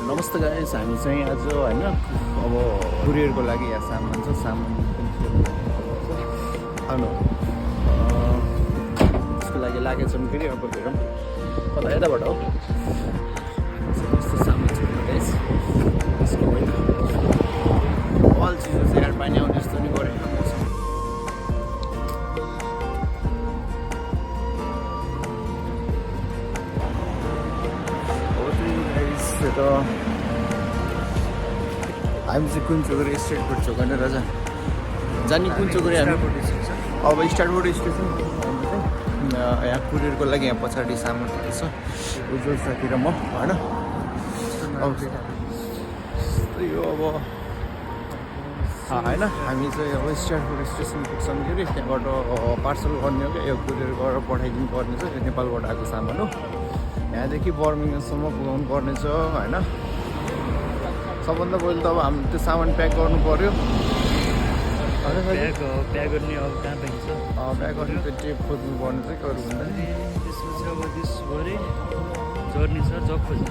नमस्ते गाइस, हामी चाहिँ आज होइन अब कुरियरको लागि यहाँ सामान छ, सामान आउनु त्यसको लागि लागेको छौँ। फेरि अब हेरौँ कता यताबाट हो कस्तो सामान छ गाइस। त्यसको होइन अल चिजहरू चाहिँ यार पानी आउने जस्तो नि गरेको मौसम। त हामी चाहिँ कुञ्चोगरी स्टेटबाट छौँ होइन राजा जाने कुञ्चोगरी हामी अब स्टार्टबाट स्टेसन यहाँ कुरियरको लागि यहाँ पछाडि सामान छ उज्जवल साथी र म होइन। अब यो अब होइन हामी चाहिँ अब स्टार्टबाट स्टेसन पुग्छौँ के अरे त्यहाँबाट पार्सल गर्ने हो क्या, यो कुरियर गरेर पठाइदिनु पर्ने छ। यो नेपालबाट आएको सामान हो, यहाँदेखि बर्मिङसम्म पुगाउनु पर्ने छ होइन। सबभन्दा पहिला त अब हामी त्यो सामान प्याक गर्नु पर्यो। प्याक गर्ने अब कहाँ पाइन्छ? प्याक गर्ने त्यो टेप खोज्नु पर्ने चाहिँ अरू भन्दा नि त्यसपछि अब त्यस गरे जर्नी छ जब खोज्नु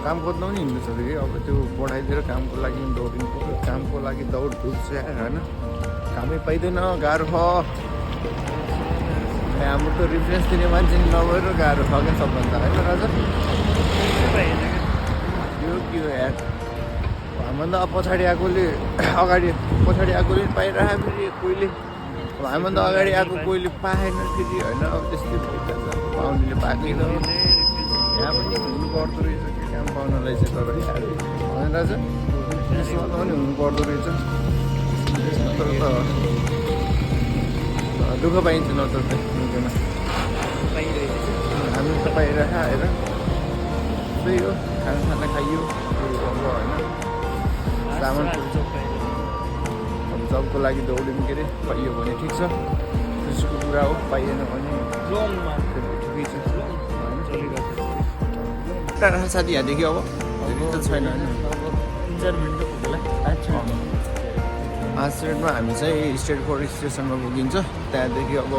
काम खोज्नु पनि हिँड्नु छ कि अब त्यो पढाइदिएर कामको लागि दौडिनु पर्यो। कामको लागि दौड धुप छ होइन, कामै पाइँदैन, गाह्रो छ। हाम्रो त रिफरेन्स दिने मान्छे नभएर गाह्रो छ क्या सबभन्दा होइन राजा। यो के हो यार, हामीभन्दा पछाडि आएकोले अगाडि पछाडि आएकोले पाइरह फेरि कोहीले हामीभन्दा अगाडि आएको कोहीले पाएन फेरि होइन। अब त्यस्तै भइरहेछ, पाउनेले पाएकै छ। यहाँ पनि हुनु पर्दो रहेछ कि काम पाउनलाई चाहिँ तर होइन राजा, त्यसमा पनि हुनु पर्दो रहेछ। त्यसमा त दुःख पाइन्छ न त निकैमा हामी त पाइरह हेर त्यही हो, खाना खाइयो होइन। सामान अब जबको लागि दौड्यौँ के अरे पाइयो भने ठिक छ, खुसीको कुरा हो। पाइएन भने ठिकै छ होइन। साथी यहाँदेखि अब त छैन होइन। 3-4 मिनट पुग्ला स्टेटमा हामी चाहिँ स्टेटको स्टेसनमा पुगिन्छ, त्यहाँदेखि अब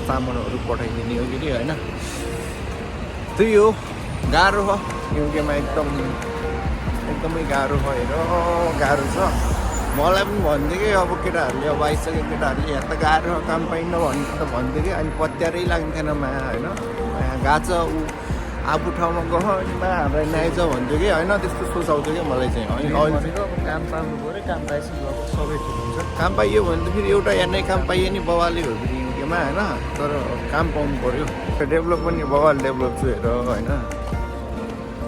सामानहरू पठाइदिने हो कि होइन। त्यही हो, गाह्रो छ युकेमा एकदमै गाह्रो भयो र गाह्रो छ। मलाई पनि भन्थ्यो कि अब केटाहरूले अब आइसक्यो केटाहरूले यहाँ त गाह्रो काम पाइन्न भन्नु त भन्थ्यो कि, अनि पत्यारै लाग्थेन माया होइन। यहाँ गएको छ ऊ आफू ठाउँमा गयो अनि मायाहरूलाई नआइज भन्थ्यो कि होइन। त्यस्तो सोचाउँथ्यो कि मलाई चाहिँ। अनि अहिले अब काम पाउनु पऱ्यो, काम पाइसक्यो अब सबै ठिक हुन्छ। काम पाइयो भने त फेरि एउटा यहाँनै काम पाइयो नि बवालै हो फेरि युकेमा होइन। तर काम पाउनु पऱ्यो। डेभलप पनि बवाल डेभलप छु हेर होइन।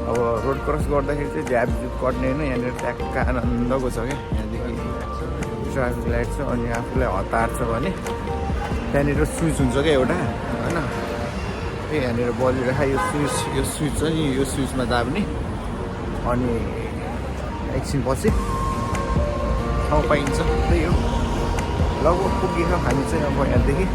अब रोड क्रस गर्दाखेरि चाहिँ झ्यापझुप कट्ने होइन, यहाँनिर ट्याक्क आनन्दको छ क्या। यहाँदेखि ट्राफिक लाइट छ, अनि आफूलाई हतार छ भने त्यहाँनिर स्विच हुन्छ क्या एउटा होइन। त्यही यहाँनिर बलिरहेको यो स्विच छ नि, यो स्विचमा दाब्ने अनि एकछिनपछि ठाउँ पाइन्छ। त्यही हो, लगभग पुगेको हामी चाहिँ अब यहाँदेखि